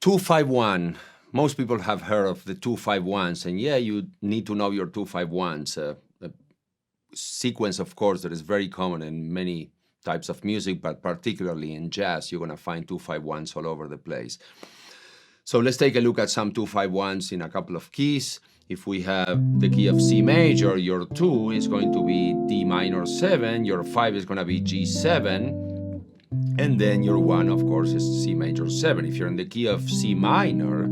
2-5-1. Most people have heard of the 2-5-1s, and yeah, you need to know your 2-5-1s. A sequence, of course, that is very common in many types of music, but particularly in jazz, you're gonna find 2-5-1s all over the place. So let's take a look at some 2-5-1s in a couple of keys. If we have the key of C major, your 2 is going to be D minor 7, your 5 is gonna be G7, and then your 1, of course, is C major 7. If you're in the key of C minor,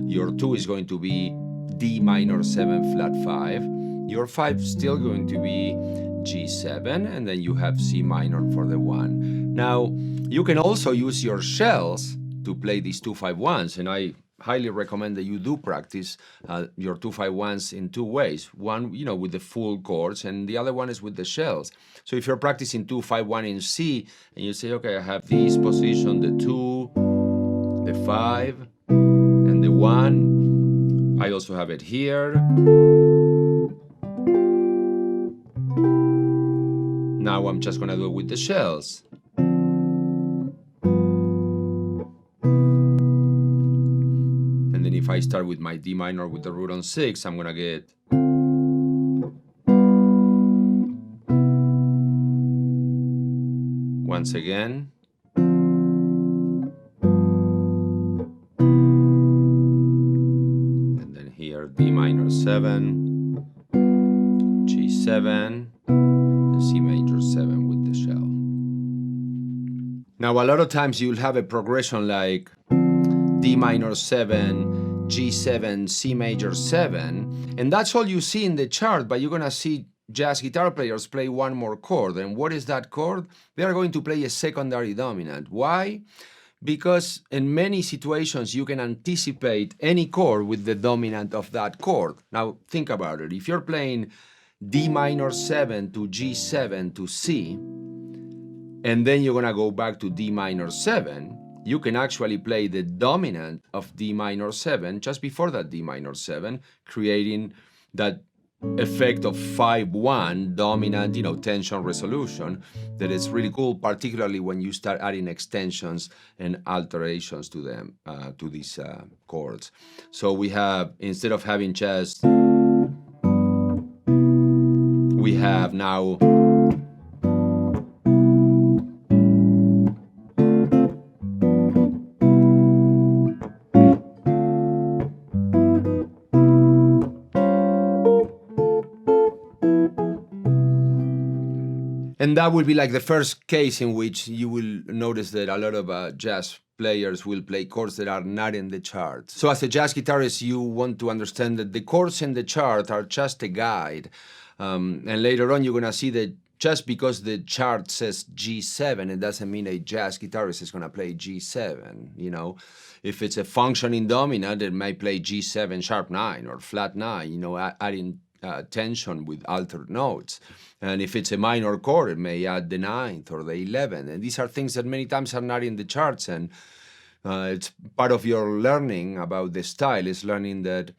your 2 is going to be D minor 7 flat 5. Your 5 is still going to be G7, and then you have C minor for the 1. Now, you can also use your shells to play these 2-5-1s, and I highly recommend that you do practice your 2-5-1s in two ways. One, you know, with the full chords, and the other one is with the shells. So if you're practicing 2-5-1 in C, and you say, okay, I have this position, the 2, the 5, and the 1. I also have it here. Now I'm just gonna do it with the shells. And then if I start with my D minor with the root on 6, I'm gonna get once again. And then here D minor 7, G7, and C major 7 with the shell. Now a lot of times you'll have a progression like D minor 7, G7, C major 7, and that's all you see in the chart, but you're gonna see jazz guitar players play one more chord. And what is that chord? They are going to play a secondary dominant. Why? Because in many situations you can anticipate any chord with the dominant of that chord. Now think about it. If you're playing D minor 7 to G7 to C, and then you're gonna go back to D minor 7, you can actually play the dominant of D minor 7 just before that D minor 7, creating that effect of 5-1 dominant, you know, tension resolution that is really cool, particularly when you start adding extensions and alterations to them, to these chords. So we have, instead of having just, we have now and that would be like the first case in which you will notice that a lot of jazz players will play chords that are not in the chart. So as a jazz guitarist, you want to understand that the chords in the chart are just a guide. And later on, you're gonna see that just because the chart says G7, it doesn't mean a jazz guitarist is gonna play G7, you know. If it's a functioning dominant, it may play G7 sharp 9 or flat 9, you know, adding tension with altered notes. And if it's a minor chord, it may add the 9th or the 11th. And these are things that many times are not in the charts. And it's part of your learning about the style is learning that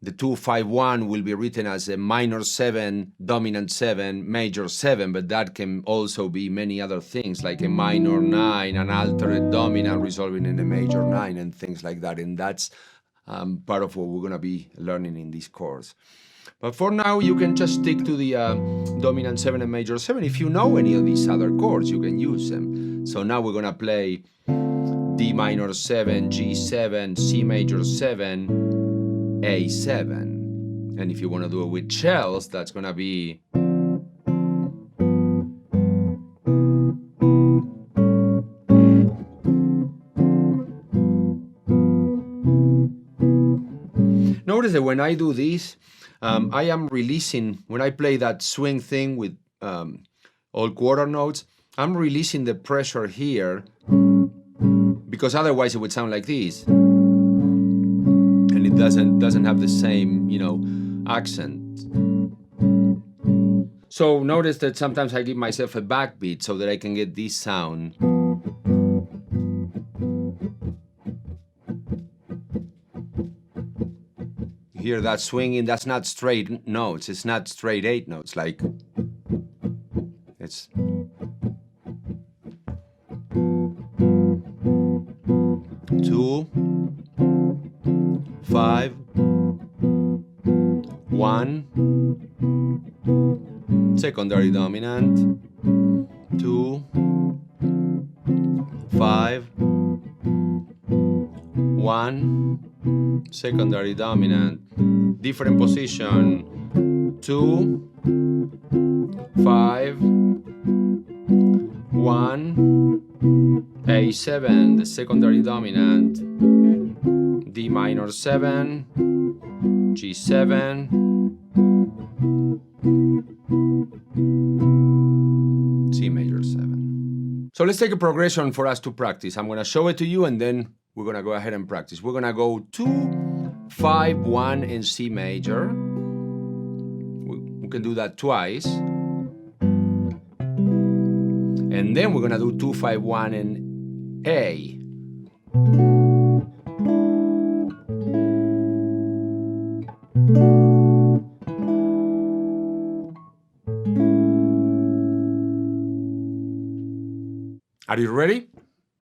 the 2-5-1 will be written as a minor 7, dominant 7, major 7, but that can also be many other things like a minor 9, an altered dominant resolving in a major 9 and things like that. And that's part of what we're gonna be learning in these chords. But for now, you can just stick to the dominant 7 and major 7. If you know any of these other chords, you can use them. So now we're gonna play D minor 7, G7, C major 7, A7. And if you wanna do it with shells, that's gonna be notice that when I do this, I am releasing, when I play that swing thing with all quarter notes, I'm releasing the pressure here because otherwise it would sound like this. And it doesn't have the same, you know, accent. So notice that sometimes I give myself a backbeat so that I can get this sound. Hear that swinging, that's not straight notes, it's not straight 8 notes, like it's two, 5, 1, secondary dominant, 2, 5, 1, secondary dominant, different position, 2, 5, 1, A7, the secondary dominant, D minor 7, G7, C major 7. So let's take a progression for us to practice. I'm going to show it to you and then we're going to go ahead and practice. We're going to go 2, 5, 1 in C major. We can do that twice. And then we're going to do 2, 5, 1 in A. Are you ready?